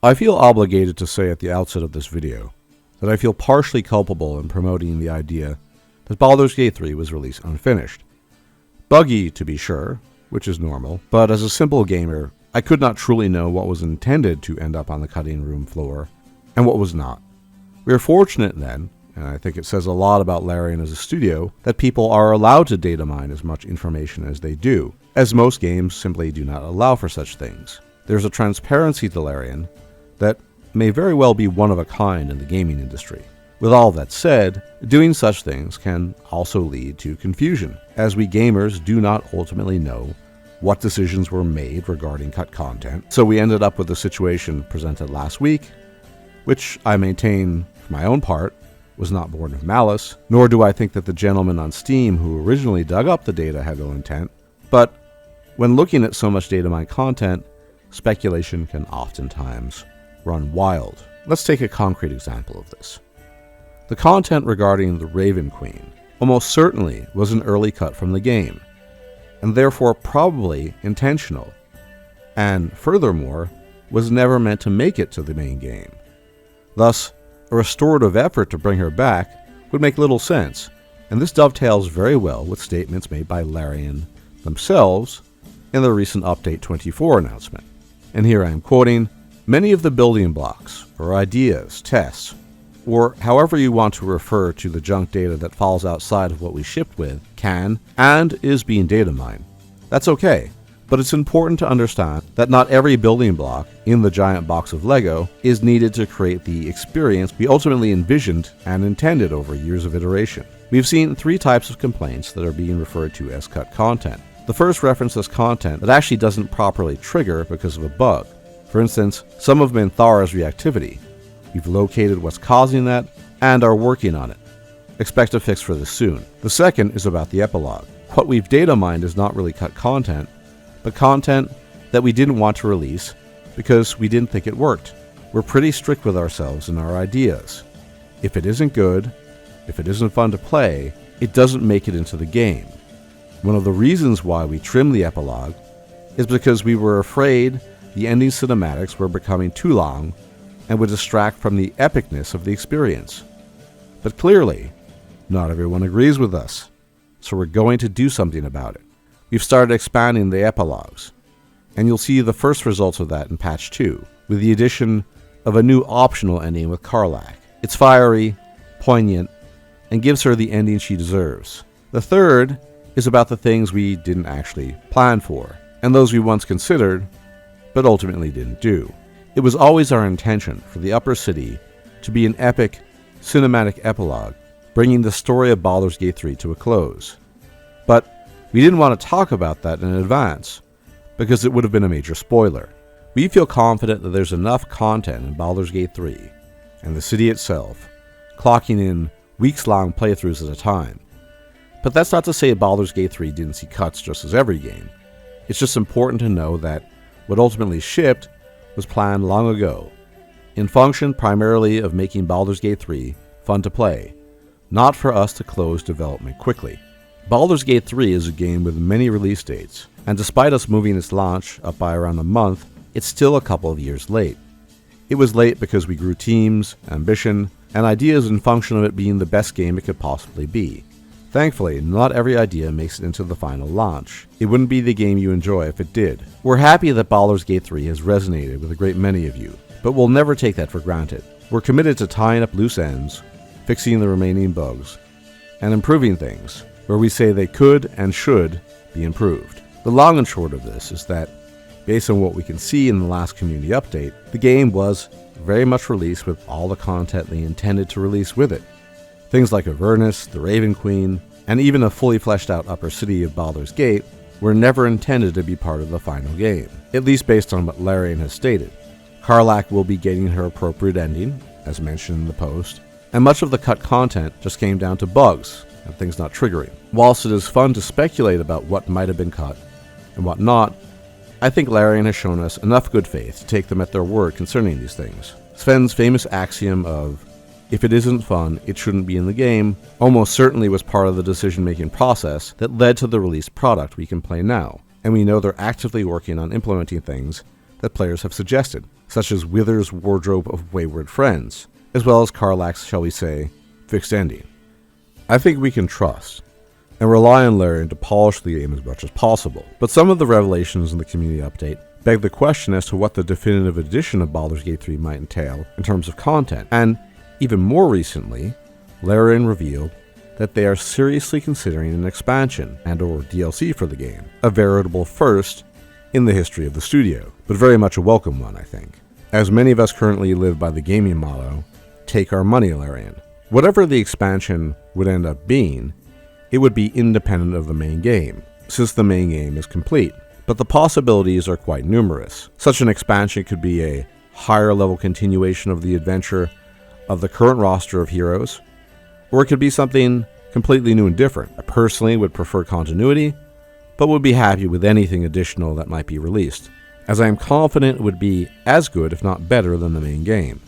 I feel obligated to say at the outset of this video that I feel partially culpable in promoting the idea that Baldur's Gate 3 was released unfinished. Buggy, to be sure, which is normal, but as a simple gamer, I could not truly know what was intended to end up on the cutting room floor and what was not. We are fortunate then, and I think it says a lot about Larian as a studio, that people are allowed to data mine as much information as they do, as most games simply do not allow for such things. There's a transparency to Larian that may very well be one of a kind in the gaming industry. With all that said, doing such things can also lead to confusion, as we gamers do not ultimately know what decisions were made regarding cut content. So we ended up with the situation presented last week, which I maintain, for my own part, was not born of malice, nor do I think that the gentleman on Steam who originally dug up the data had ill intent, but when looking at so much data mine content, speculation can oftentimes run wild. Let's take a concrete example of this. The content regarding the Raven Queen almost certainly was an early cut from the game, and therefore probably intentional, and furthermore, was never meant to make it to the main game. Thus, a restorative effort to bring her back would make little sense, and this dovetails very well with statements made by Larian themselves in the recent Update 24 announcement. And here I am quoting, "Many of the building blocks, or ideas, tests, or however you want to refer to the junk data that falls outside of what we shipped with, can and is being data mined. That's okay, but it's important to understand that not every building block in the giant box of Lego is needed to create the experience we ultimately envisioned and intended over years of iteration. We've seen three types of complaints that are being referred to as cut content. The first references content that actually doesn't properly trigger because of a bug. For instance, some of Minthara's reactivity. We've located what's causing that and are working on it. Expect a fix for this soon. The second is about the epilogue. What we've data mined is not really cut content, but content that we didn't want to release because we didn't think it worked. We're pretty strict with ourselves and our ideas. If it isn't good, if it isn't fun to play, it doesn't make it into the game. One of the reasons why we trimmed the epilogue is because we were afraid the ending cinematics were becoming too long and would distract from the epicness of the experience. But clearly, not everyone agrees with us, so we're going to do something about it. We've started expanding the epilogues, and you'll see the first results of that in patch 2, with the addition of a new optional ending with Karlach. It's fiery, poignant, and gives her the ending she deserves. The third is about the things we didn't actually plan for, and those we once considered, but ultimately didn't do. It was always our intention for the Upper City to be an epic, cinematic epilogue, bringing the story of Baldur's Gate 3 to a close. But we didn't want to talk about that in advance, because it would have been a major spoiler. We feel confident that there's enough content in Baldur's Gate 3, and the city itself, clocking in weeks-long playthroughs at a time. But that's not to say Baldur's Gate 3 didn't see cuts just as every game. It's just important to know that what ultimately shipped was planned long ago, in function primarily of making Baldur's Gate 3 fun to play, not for us to close development quickly. Baldur's Gate 3 is a game with many release dates, and despite us moving its launch up by around a month, it's still a couple of years late. It was late because we grew teams, ambition, and ideas in function of it being the best game it could possibly be. Thankfully, not every idea makes it into the final launch. It wouldn't be the game you enjoy if it did. We're happy that Baldur's Gate 3 has resonated with a great many of you, but we'll never take that for granted. We're committed to tying up loose ends, fixing the remaining bugs, and improving things where we say they could and should be improved. The long and short of this is that, based on what we can see in the last community update, the game was very much released with all the content they intended to release with it. Things like Avernus, the Raven Queen, and even a fully fleshed out upper city of Baldur's Gate were never intended to be part of the final game, at least based on what Larian has stated. Karlach will be getting her appropriate ending, as mentioned in the post, and much of the cut content just came down to bugs and things not triggering. Whilst it is fun to speculate about what might have been cut and what not, I think Larian has shown us enough good faith to take them at their word concerning these things. Sven's famous axiom of, "If it isn't fun, it shouldn't be in the game," almost certainly was part of the decision-making process that led to the released product we can play now, and we know they're actively working on implementing things that players have suggested, such as Wither's Wardrobe of Wayward Friends, as well as Karlach's, shall we say, fixed ending. I think we can trust and rely on Larian to polish the game as much as possible, but some of the revelations in the community update beg the question as to what the definitive edition of Baldur's Gate 3 might entail in terms of content, and even more recently, Larian revealed that they are seriously considering an expansion and/or DLC for the game, a veritable first in the history of the studio, but very much a welcome one, I think. As many of us currently live by the gaming motto, take our money, Larian. Whatever the expansion would end up being, it would be independent of the main game, since the main game is complete. But the possibilities are quite numerous. Such an expansion could be a higher level continuation of the adventure of the current roster of heroes, or it could be something completely new and different. I personally would prefer continuity, but would be happy with anything additional that might be released, as I am confident it would be as good, if not better, than the main game.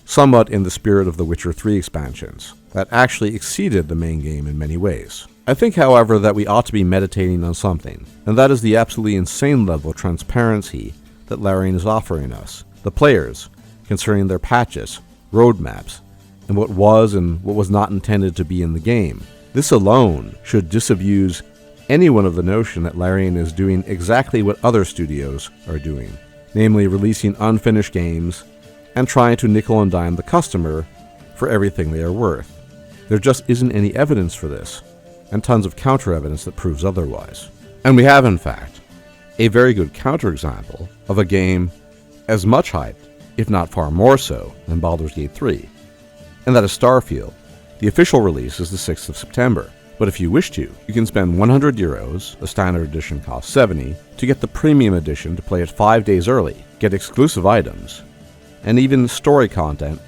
Somewhat in the spirit of the Witcher 3 expansions, that actually exceeded the main game in many ways. I think, however, that we ought to be meditating on something, and that is the absolutely insane level of transparency that Larian is offering us, the players, concerning their patches, roadmaps, and what was and what was not intended to be in the game. This alone should disabuse anyone of the notion that Larian is doing exactly what other studios are doing, namely releasing unfinished games and trying to nickel and dime the customer for everything they are worth. There just isn't any evidence for this, and tons of counter-evidence that proves otherwise. And we have, in fact, a very good counterexample of a game as much hyped, if not far more so, than Baldur's Gate 3, and that is Starfield. The official release is the 6th of September, but if you wish to, you can spend €100, the standard edition costs $70, to get the premium edition to play it 5 days early, get exclusive items, and even story content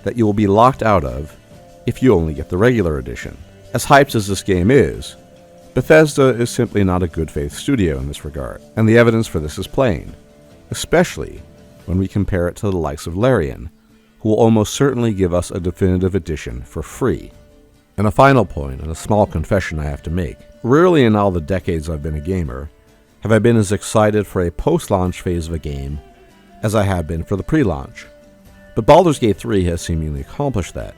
that you will be locked out of if you only get the regular edition. As hyped as this game is, Bethesda is simply not a good faith studio in this regard, and the evidence for this is plain, especially when we compare it to the likes of Larian, who will almost certainly give us a definitive edition for free. And a final point, and a small confession I have to make. Rarely in all the decades I've been a gamer have I been as excited for a post-launch phase of a game as I have been for the pre-launch. But Baldur's Gate 3 has seemingly accomplished that.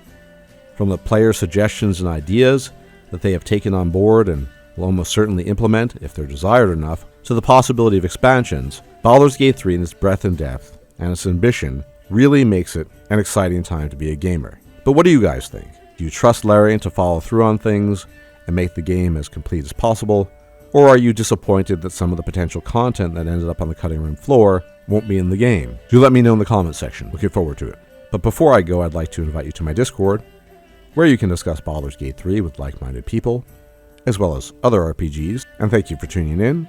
From the player suggestions and ideas that they have taken on board and will almost certainly implement if they're desired enough, to the possibility of expansions, Baldur's Gate 3 in its breadth and depth and its ambition really makes it an exciting time to be a gamer. But what do you guys think? Do you trust Larian to follow through on things and make the game as complete as possible? Or are you disappointed that some of the potential content that ended up on the cutting room floor won't be in the game? Do let me know in the comment section. Looking forward to it. But before I go, I'd like to invite you to my Discord, where you can discuss Baldur's Gate 3 with like-minded people, as well as other RPGs, and thank you for tuning in.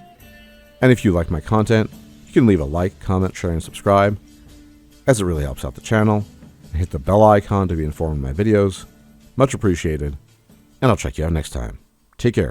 And if you like my content, you can leave a like, comment, share, and subscribe, as it really helps out the channel, and hit the bell icon to be informed of my videos. Much appreciated, and I'll check you out next time. Take care.